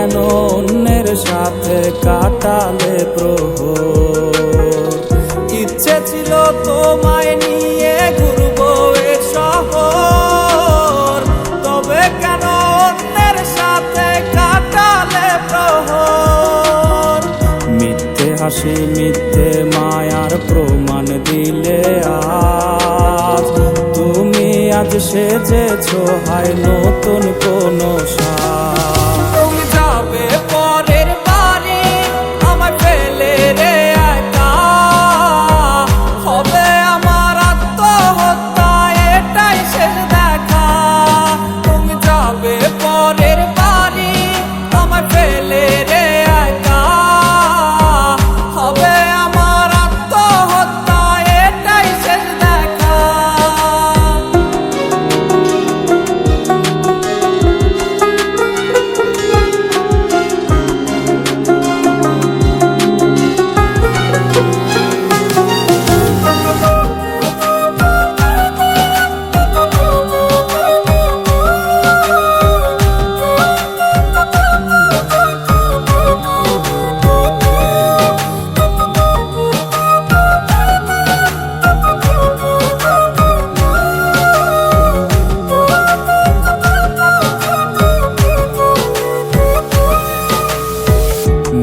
কেন অন্যের সাথে কাটালে প্রহর? ইচ্ছে ছিল তোমায় নিয়ে ঘুরবো এ শহর, তবে কেন অন্যের সাথে কাটালে প্রহর? মিথ্যে হাসি মিথ্যে মায়ার প্রমাণ দিলে আজ তুমি, আজ সেজেছো হায় নতুন কোনো সাজ। তুমি যাবে পরের বাড়ি আমায় ফেলে রে একা, হবে আমার আত্মহত্যা এটাই শেষ দেখা। তুমি যাবে পরের বাড়ি আমায় ফেলে রে একা, হবে আমার আত্মহত্যা এটাই শেষ দেখা।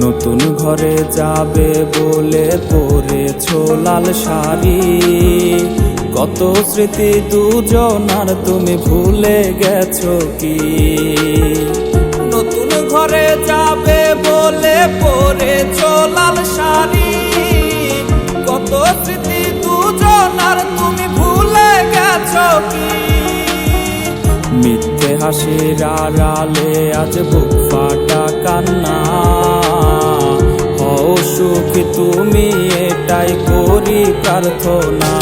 নতুন ঘরে যাবে বলে পরেছো লাল শাড়ি, কত স্মৃতি দুজনার তুমি ভুলে গেছো কি? নতুন ঘরে যাবে বলে পরেছো লাল শাড়ি, কত স্মৃতি দুজনার তুমি ভুলে গেছো কি? মিথ্যে হাসির আড়ালে আজ বুক ফাটা কান্না, হও সুখী তুমি এটাই করি প্রার্থনা।